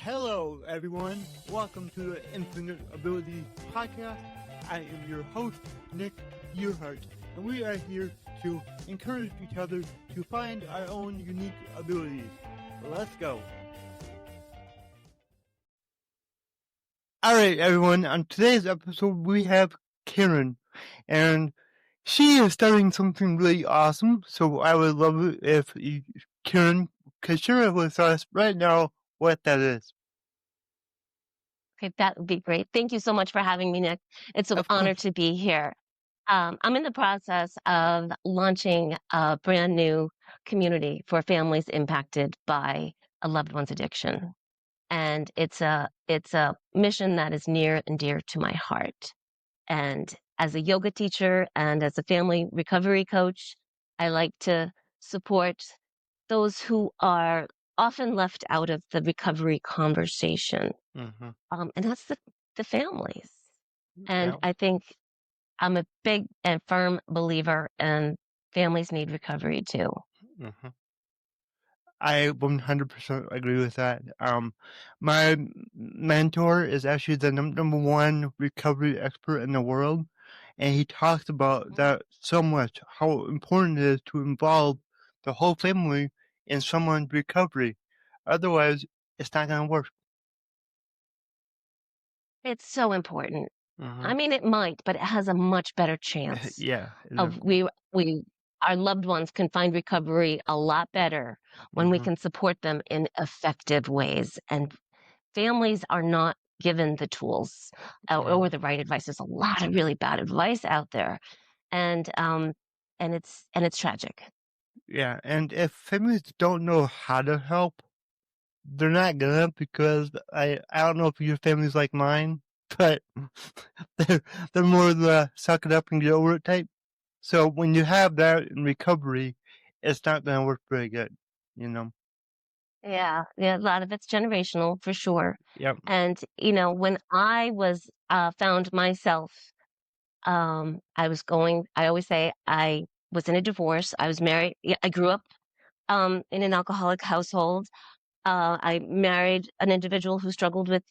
Hello, everyone. Welcome to the Infinite Ability Podcast. I am your host, Nick Yerhart, and we are here to encourage each other to find our own unique abilities. Let's go. All right, everyone. On today's episode, we have Karen, and she is starting something really awesome. So I would love it if Karen could share with us right now what that is. Okay, that would be great. Thank you so much for having me, Nick. It's an Of honor course. to be here. I'm in the process of launching a brand new community for families impacted by a loved one's addiction. And it's a mission that is near and dear to my heart. And as a yoga teacher and as a family recovery coach, I like to support those who are often left out of the recovery conversation. Mm-hmm. And that's the families. And Yeah. I think I'm a big and firm believer in families need recovery too. Mm-hmm. I 100% agree with that. My mentor is actually the number one recovery expert in the world, and he talks about that so much, how important it is to involve the whole family in someone's recovery. Otherwise, it's not going to work. It's so important. Mm-hmm. I mean, it might, but it has a much better chance Yeah. of our loved ones can find recovery a lot better when we Mm-hmm. can support them in effective ways. And families are not given the tools or the right advice. There's a lot of really bad advice out there, and it's tragic. Yeah, and if families don't know how to help, they're not gonna, because I don't know if your family's like mine, but they're they're more the suck it up and get over it type. So when you have that in recovery, it's not gonna work very good, you know. Yeah, a lot of it's generational for sure. Yep. And when I was found myself, I always say I was in a divorce. I was married. Yeah, I grew up in an alcoholic household. I married an individual who struggled with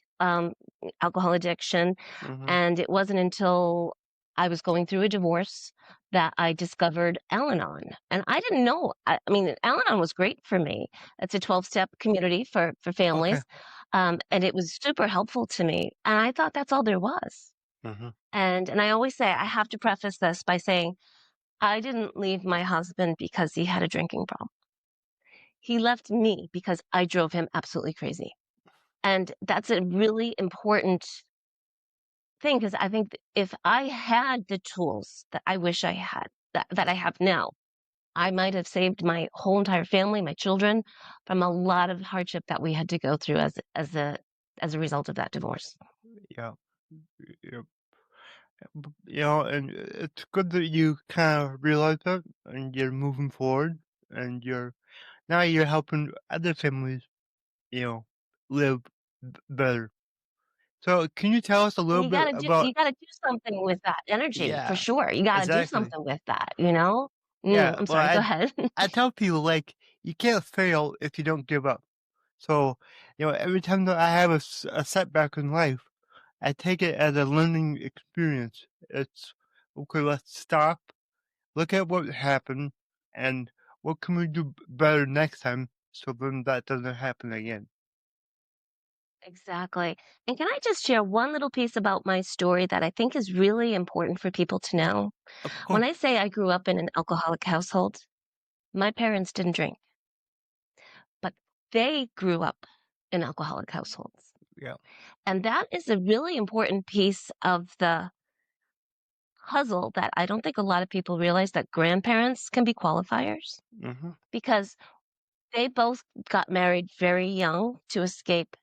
alcohol addiction. Mm-hmm. And it wasn't until I was going through a divorce that I discovered Al-Anon. And I didn't know. I mean, Al-Anon was great for me. It's a 12-step community for Okay. families. And it was super helpful to me. And I thought that's all there was. Mm-hmm. And I always say, I have to preface this by saying, I didn't leave my husband because he had a drinking problem. He left me because I drove him absolutely crazy. And that's a really important thing, because I think if I had the tools that I wish I had, that I have now, I might have saved my whole entire family, my children, from a lot of hardship that we had to go through as a result of that divorce. Yeah. Yep. And it's good that you kind of realize that, and you're moving forward, and now you're helping other families, live better. So can you tell us a little And bit about? you gotta do something with that energy for Yeah, sure. You gotta do exactly. something with that. Yeah, I'm well, sorry, go ahead. I tell people, like, you can't fail if you don't give up. So, every time that I have a setback in life, I take it as a learning experience. It's okay. Let's stop, look at what happened, and what can we do better next time, so then that doesn't happen again. Exactly. And can I just share one little piece about my story that I think is really important for people to know? Of When course. I say I grew up in an alcoholic household, my parents didn't drink, but they grew up in alcoholic households. Yeah. And that is a really important piece of the puzzle that I don't think a lot of people realize, that grandparents can be qualifiers, Mm-hmm. because they both got married very young to escape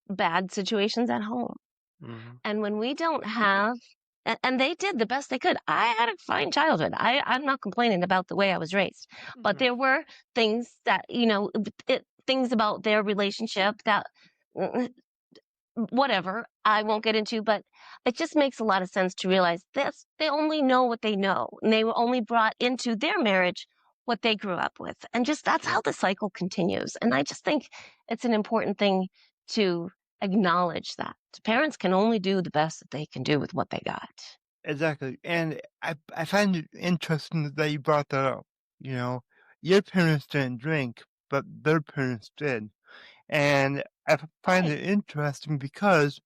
bad situations at home. Mm-hmm. And when we don't have, and they did the best they could. I had a fine childhood. I'm not complaining about the way I was raised, but there were things that, things about their relationship that, mm, whatever, I won't get into, but it just makes a lot of sense to realize this. They only know what they know, and they were only brought into their marriage what they grew up with. And just that's how the cycle continues. And I just think it's an important thing to acknowledge that. Parents can only do the best that they can do with what they got. Exactly. And I find it interesting that you brought that up. You know, your parents didn't drink, but their parents did. And I find Right. it interesting because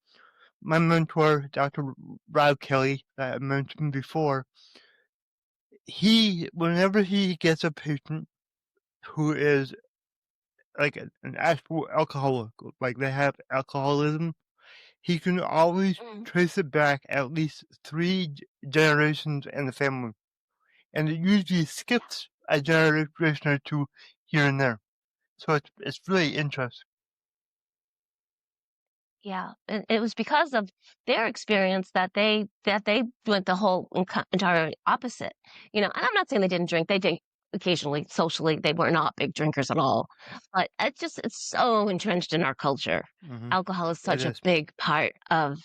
my mentor, Dr. Rob Kelly, that I mentioned before, whenever he gets a patient who is like an actual alcoholic, like they have alcoholism, he can always Mm. trace it back at least three generations in the family. And it usually skips a generation or two here and there. So it's really interesting. Yeah, and it was because of their experience that they went the whole entire opposite. And I'm not saying they didn't drink. They did occasionally, socially. They were not big drinkers at all. But it's so entrenched in our culture. Hmm. Alcohol is It such a is. big part of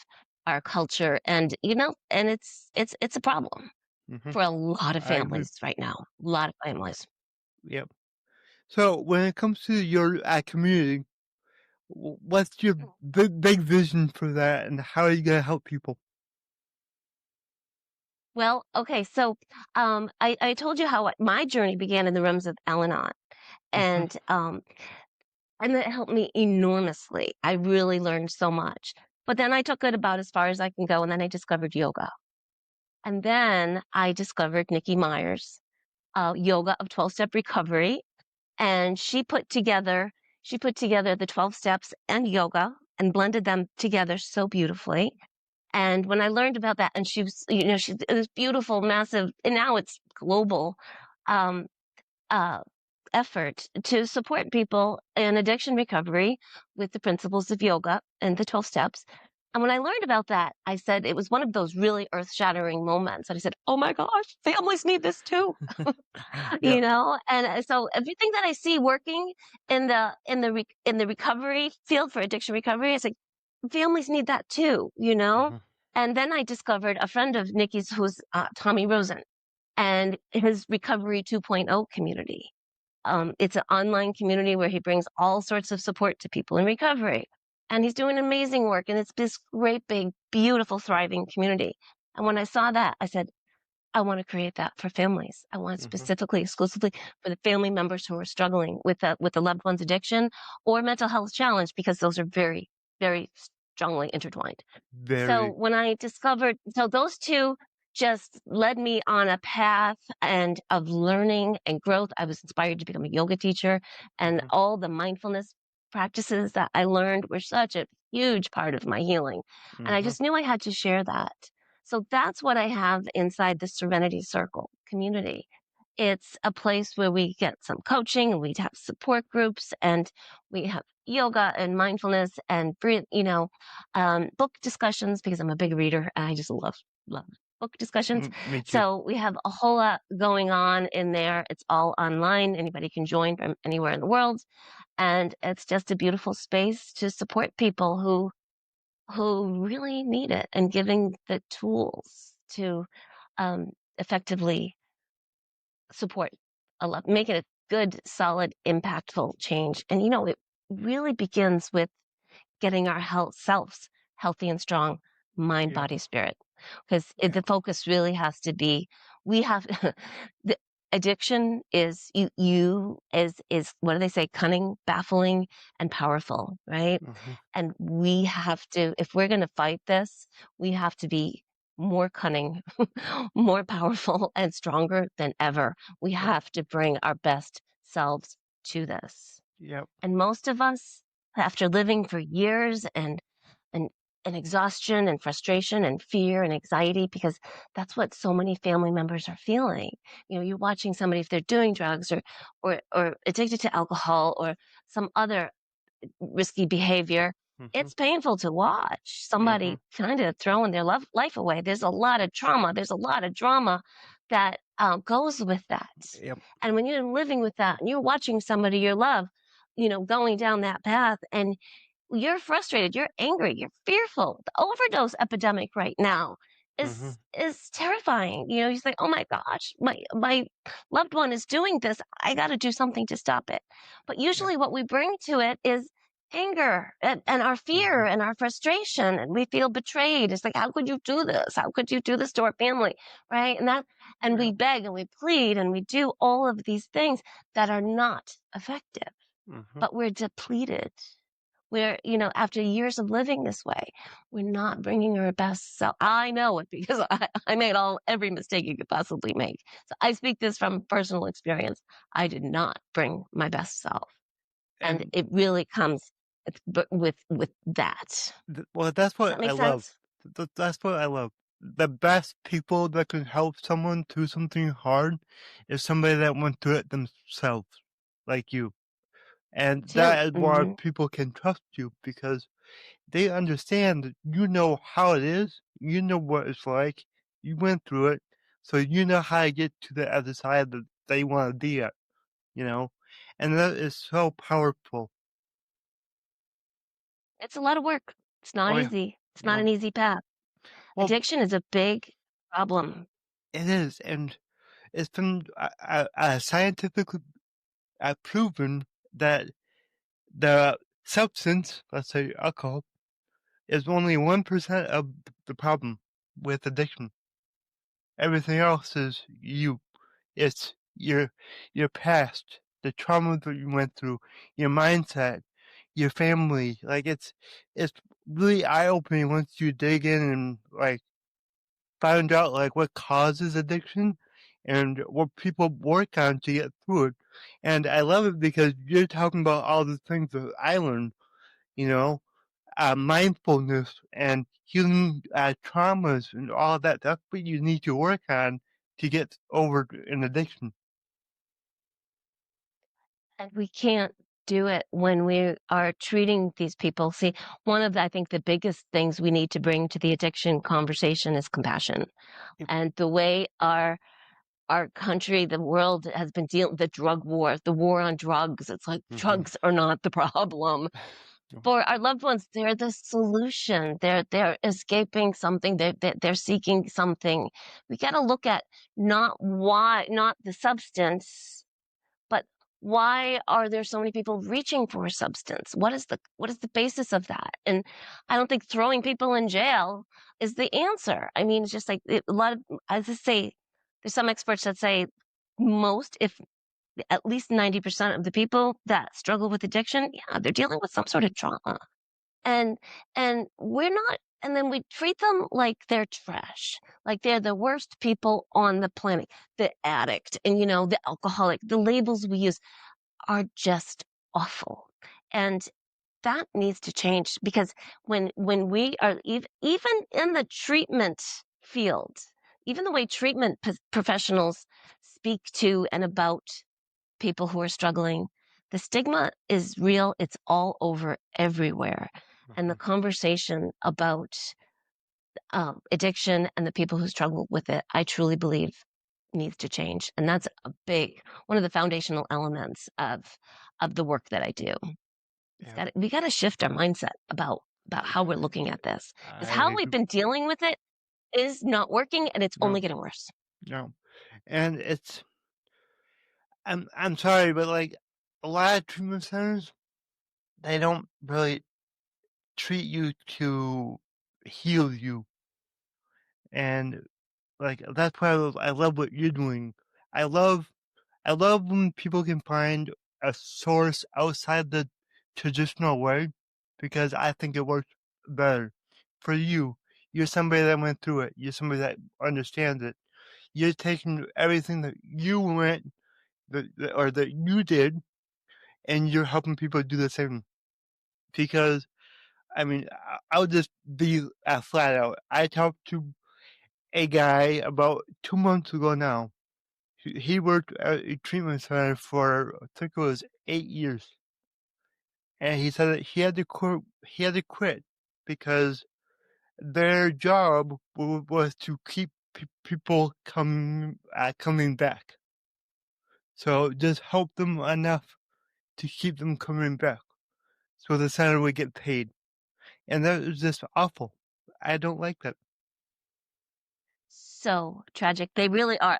our culture, and and it's a problem Hmm. for a lot of I agree. families right now. A lot of families. Yep. So when it comes to your community, what's your big vision for that, and how are you gonna help people? Well, okay, so I told you how my journey began in the rooms of Al-Anon, Hmm. and that helped me enormously. I really learned so much. But then I took it about as far as I can go, and then I discovered yoga. And then I discovered Nikki Myers, yoga of 12-step recovery, and she put together the 12 steps and yoga and blended them together so beautifully. And when I learned about that, and she was, she's this beautiful, massive, and now it's global. Um, uh, Effort to support people in addiction recovery with the principles of yoga and the 12 steps. And when I learned about that, I said it was one of those really earth shattering moments. And I said, oh my gosh, families need this too. Yep. And so everything that I see working in the recovery field for addiction recovery, I said, families need that too. Hmm. And then I discovered a friend of Nikki's who's Tommy Rosen and his Recovery 2.0 community. It's an online community where he brings all sorts of support to people in recovery. And he's doing amazing work. And it's this great, big, beautiful, thriving community. And when I saw that, I said, I want to create that for families. I want it Hmm. specifically, exclusively for the family members who are struggling with the loved one's addiction or mental health challenge, because those are very, very strongly intertwined. So Very. when I discovered, so those two just led me on a path and of learning and growth. I was inspired to become a yoga teacher, and Hmm. all the mindfulness practices that I learned were such a huge part of my healing. And I Hmm. just knew I had to share that. So that's what I have inside the Serenity Circle community. It's a place where we get some coaching and we have support groups and we have yoga and mindfulness and book discussions because I'm a big reader and I just love book discussions. Me too. So we have a whole lot going on in there. It's all online. Anybody can join from anywhere in the world. And it's just a beautiful space to support people who really need it and giving the tools to effectively support make it a good, solid, impactful change. And it really begins with getting our selves healthy and strong, mind, Yep. body, spirit. Because the Yep. focus really has to be, we have the addiction is what do they say, cunning, baffling, and powerful, right? Hmm. And we have to, if we're going to fight this, we have to be more cunning, more powerful, and stronger than ever. We Yep. have to bring our best selves to this. Yep. And most of us, after living for years and and exhaustion and frustration and fear and anxiety, because that's what so many family members are feeling. You're watching somebody if they're doing drugs or addicted to alcohol or some other risky behavior. Hmm. It's painful to watch somebody Hmm. kind of throwing their life away. There's a lot of trauma. There's a lot of drama that goes with that. Yep. And when you're living with that and you're watching somebody you love, going down that path and you're frustrated, you're angry, you're fearful. The overdose epidemic right now Hmm. is terrifying. You say, "Oh my gosh, my loved one is doing this. I got to do something to stop it." But Yep. usually what we bring to it is anger and our fear Mhm. and our frustration, and we feel betrayed. It's like, how could you do this? How could you do this to our family? Right. And Yeah. we beg and we plead and we do all of these things that are not effective, Mhm. but we're depleted. We're, after years of living this way, we're not bringing our best self. I know it because I made every mistake you could possibly make. So I speak this from personal experience. I did not bring my best self. And And it really comes with that. well, that's Does what that I make love. sense? That's what I love. The best people that can help someone through something hard is somebody that went through it themselves, like you. And Too. that is why Hmm. people can trust you because they understand that you know how it is, you know what it's like, you went through it, so you know how to get to the other side that they want to be at, you know? And that is so powerful. It's a lot of work. It's not Oh yeah, easy. It's not yeah. an easy path. Well, Addiction is a big problem. it is, and it's been scientifically proven that the substance, let's say alcohol, is only 1% of the problem with addiction. Everything else is you. It's your past, the trauma that you went through, your mindset, your family. Like it's really eye opening once you dig in and like find out like what causes addiction and what people work on to get through it. And I love it because you're talking about all the things that I learned, you know, mindfulness and healing traumas and all that. That's what you need to work on to get over an addiction. And we can't do it when we are treating these people. See, one of I think the biggest things we need to bring to the addiction conversation is compassion. Yep. And the way our country, the world has been dealing the drug war, the war on drugs. It's like Mhm. drugs are not the problem. For our loved ones, they're the solution. They're escaping something. They're seeking something. We got to look at not the substance, but why are there so many people reaching for a substance? What is the basis of that? And I don't think throwing people in jail is the answer. I mean, it's just like a lot of, as I say, there's some experts that say most, if at least 90% of the people that struggle with addiction, yeah, they're dealing with some sort of trauma. And we're not, and then we treat them like they're trash, like they're the worst people on the planet. The addict and the alcoholic, the labels we use are just awful. And that needs to change because when we are even in the treatment field, even the way treatment professionals speak to and about people who are struggling. The stigma is real. It's all over everywhere. And the Mhm. conversation about addiction and the people who struggle with it, I truly believe needs to change. And that's one of the foundational elements of the work that I do. Yeah, We got to shift our mindset about how we're looking at this because I how we've agree. been dealing with it is not working and it's only No, getting worse. no, and I'm sorry, but like a lot of treatment centers, they don't really treat you to heal you, and like that's why I love what you're doing. I love I love when people can find a source outside the traditional way because I think it works better for you. You're somebody that went through it. You're somebody that understands it. You're taking everything that you went or that you did, and you're helping people do the same. Because I mean, I'll just be flat out. I talked to a guy about 2 months ago now. He worked at a treatment center for I think it was 8 years, and he said that he had to quit. He had to quit because their job was to keep people coming back. So just help them enough to keep them coming back, so the center would get paid. And that was just awful. I don't like that. So tragic. They really are.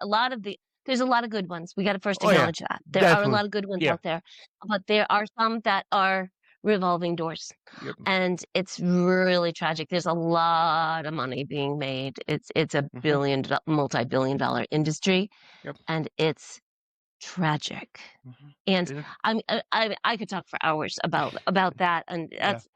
There's a lot of good ones. We got to first Oh yeah, acknowledge that. There are a definitely. lot of good ones Yeah. out there, but there are some that are revolving doors. Yep. And it's really tragic. There's a lot of money being made. It's a Mhm. multi-billion dollar industry, Yep. and it's tragic. Mhm. And It is. I could talk for hours about that, and Yeah. that's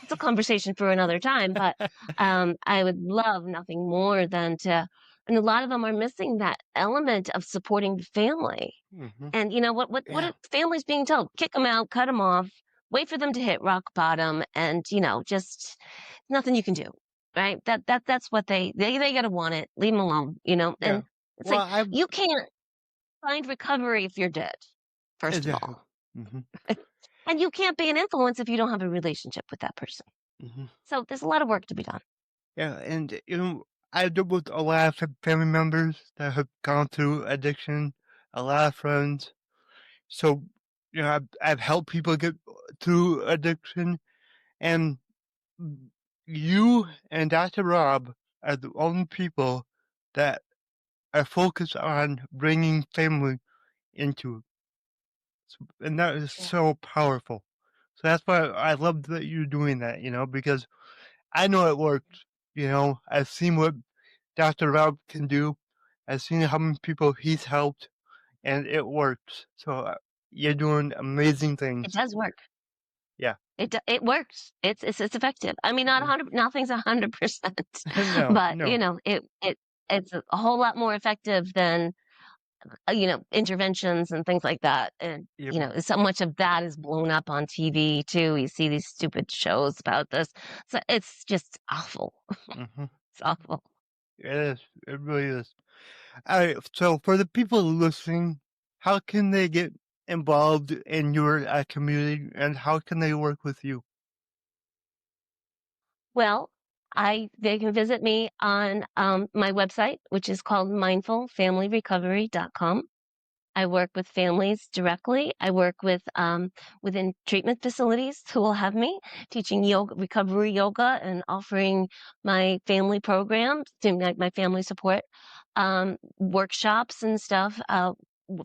it's a conversation for another time. But I would love nothing more than to, and a lot of them are missing that element of supporting the family. Mhm. And you know what Yeah. are families being told? Kick them out, cut them off, wait for them to hit rock bottom, and just nothing you can do, right? That's what they gotta want it. Leave them alone, Yeah. and it's Well, like I you can't find recovery if you're dead, first of exactly. all. Mhm. And you can't be an influence if you don't have a relationship with that person. Mhm. So there's a lot of work to be done. Yeah, and I deal with a lot of family members that have gone through addiction, a lot of friends. So, I've helped people get through addiction, and you and Dr. Rob are the only people that are focused on bringing family into it. And that is Yeah. so powerful. So that's why I love that you're doing that, because I know it works. I've seen what Dr. Rob can do. I've seen how many people he's helped, and it works. So you're doing amazing It things. does work. Yeah. It works. It's effective. I mean, not Mm. 100, nothing's 100%, No, but no. it's a whole lot more effective than interventions and things like that. And Yep. so much of that is blown up on TV too. You see these stupid shows about this, so it's just awful. Hmm. It's awful. It is. It really is. All right. So for the people listening, how can they get involved in your community, and how can they work with you? Well, they can visit me on my website, which is called mindfulfamilyrecovery.com. I work with families directly. I work with within treatment facilities who will have me teaching yoga, recovery yoga, and offering my family programs, doing my family support workshops and stuff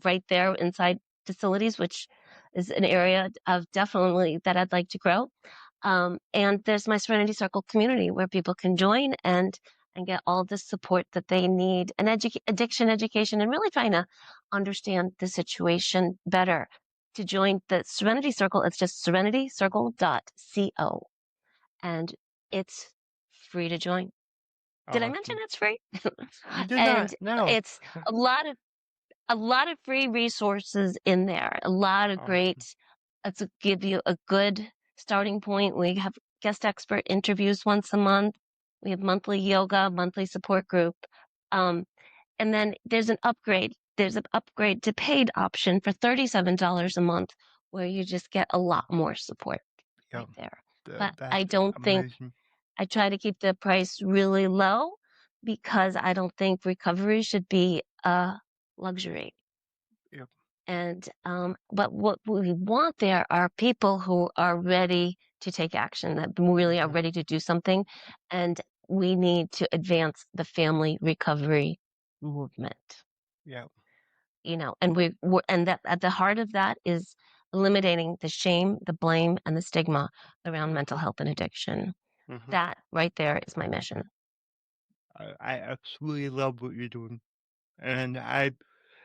right there inside facilities, which is an area of definitely that I'd like to grow. And there's my Serenity Circle community where people can join and get all the support that they need, and addiction education, and really trying to understand the situation better. To join the Serenity Circle, it's just serenitycircle.co, and it's free to join. Did I mention Awesome. it's free? You did And not. No. it's a lot of free resources in there. A lot of great. Awesome. It's give you a good starting point. We have guest expert interviews once a month. We have monthly yoga, monthly support group. Um, and then there's an upgrade. There's an upgrade to paid option for $37 a month, where you just get a lot more support Yep. right there. But I That's don't think amazing. I try to keep the price really low because I don't think recovery should be a luxury. Yep. And but what we want there are people who are ready to take action, that really are Hmm. ready to do something, and we need to advance the family recovery movement. Yep. And and that at the heart of that is eliminating the shame, the blame, and the stigma around mental Hmm. health and addiction. Hmm. That right there is my mission. I absolutely love what you're doing, and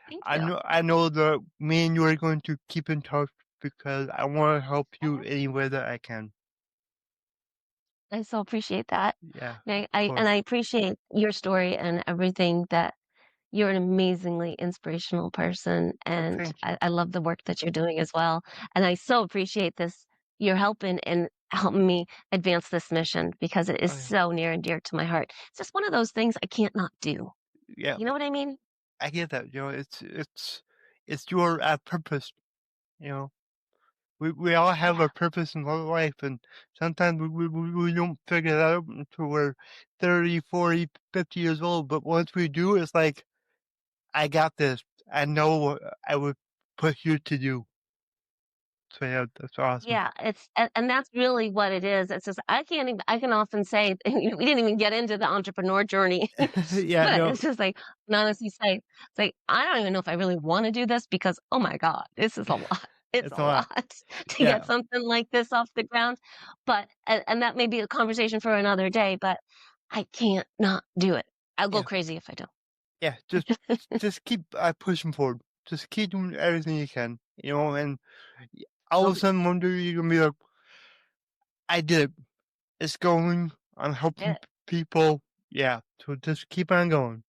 Thank I you. know I know that me and you are going to keep in touch because I want to help you any way that I can. I so appreciate that. Yeah, And of course. I appreciate your story and everything. That you're an amazingly inspirational person, Oh, and thank you. I love the work that you're doing as well. And I so appreciate this. You're helping and helping me advance this mission because it is Oh yeah, so near and dear to my heart. It's just one of those things I can't not do. yeah. You know what I mean? I get that. It's your purpose. You know, we all have Yeah. a purpose in life, and sometimes we don't figure that out until we're 30, 40, 50 years old. But once we do, it's like I got this. I know what I would push you to do. So yeah, that's awesome. Yeah, and that's really what it is. It's just I can't even. I can often say we didn't even get into the entrepreneur journey, Yeah, but no, it's just like I can honestly say it's like I don't even know if I really want to do this because oh my god, this is a lot. It's It's a a lot. lot to get Yeah, something like this off the ground, but and that may be a conversation for another day, but I can't not do it. I'll go yeah, crazy if I don't. yeah. Just keep pushing forward. Just keep doing everything you can, and all Will of a do. sudden one day you're gonna be like, I did it. It's going. I'm Did helping it. people. Yeah. So just keep on going.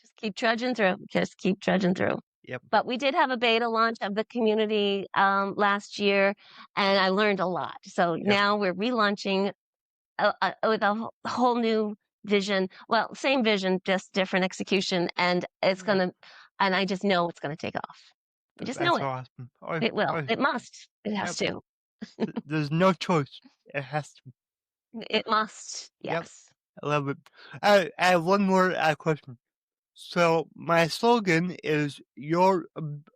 Just keep trudging through. Just keep trudging through. Yep. But we did have a beta launch of the community last year, and I learned a lot. So Yep. now we're relaunching with a whole new vision. Well, same vision, just different execution, and it's Yep. gonna. And I just know it's gonna take off. I just know That's it. awesome. Oh, It will. oh, It must. It has yep. to. There's no choice. It has to. It must. Yep. Yes. I love it. I have one more question. So my slogan is your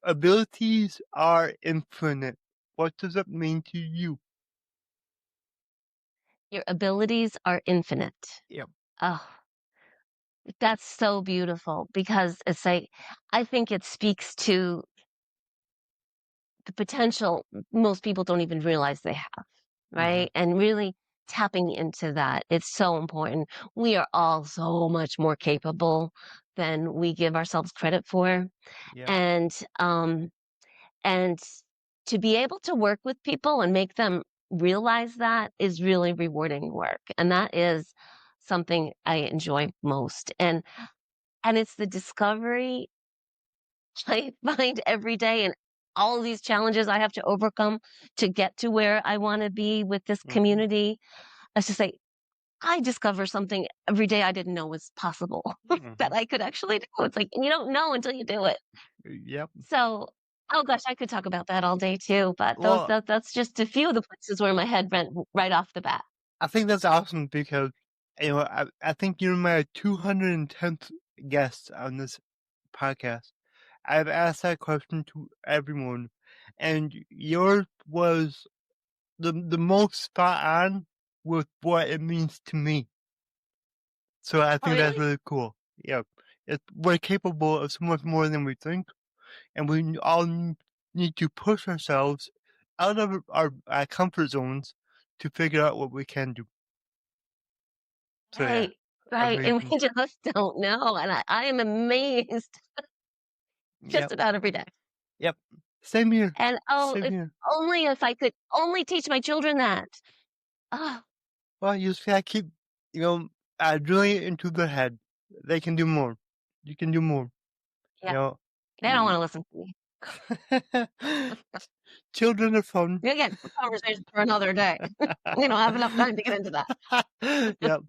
abilities are infinite. What does it mean to you? Your abilities are infinite. Yep. Oh, that's so beautiful because it's like I think it speaks to the potential most people don't even realize they have, Mm-hmm. right? And really tapping into that, it's so important. We are all so much more capable than we give ourselves credit for. Yep. And and to be able to work with people and make them realize that is really rewarding work. And that is something I enjoy most. And it's the discovery I find every day and all of these challenges I have to overcome to get to where I want to be with this Mm-hmm. community. Let's just say I discover something every day I didn't know was possible Mm-hmm. that I could actually do. It's like, and you don't know until you do it. Yep. So, oh gosh, I could talk about that all day too, but Well, that's just a few of the places where my head went right off the bat. I think that's awesome because I think you're my 210th guest on this podcast. I've asked that question to everyone, and yours was the most spot on with what it means to me. So I Oh, think that's really? really cool. Yeah, we're capable of so much more than we think, and we all need to push ourselves out of our comfort zones to figure out what we can do. So yeah, Right, right. And amazing. we just don't know. And I am amazed just Yep, about every day. yep. Same here. And oh, Same if here. only if I could only teach my children that. Oh, Well, you just gotta keep, drilling it into their head. They can do more. You can do more. You yeah. know, They don't want to listen to me. children are fun. Again, conversation for another day. We don't have enough time to get into that. Yep.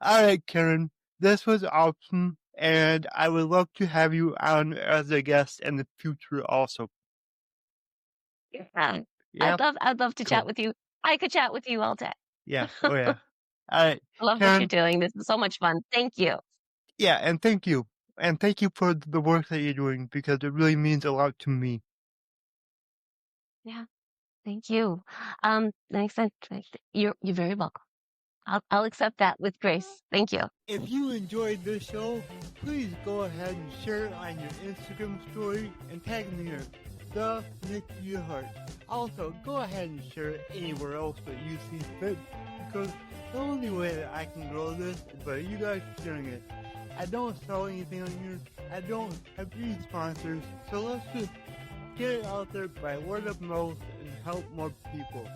All right, Karen. This was awesome, and I would love to have you on as a guest in the future also. Yeah. Yeah, I'd love to chat cool. with you. I could chat with you all day. Yeah, oh I yeah. All right, love what you're Karen. doing. This is so much fun. Thank you. Yeah, and thank you. And thank you for the work that you're doing because it really means a lot to me. Yeah, thank you. Thanks. You're very welcome. I'll accept that with grace. Thank you. If you enjoyed this show, please go ahead and share it on your Instagram story and tag me in the Nick Yerhart. Also, go ahead and share it anywhere else that you see fit because the only way that I can grow this is by you guys sharing it. I don't sell anything on here. I don't have any sponsors, so let's just get it out there by word of mouth and help more people.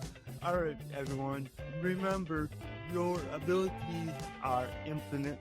Alright, everyone, remember your abilities are infinite.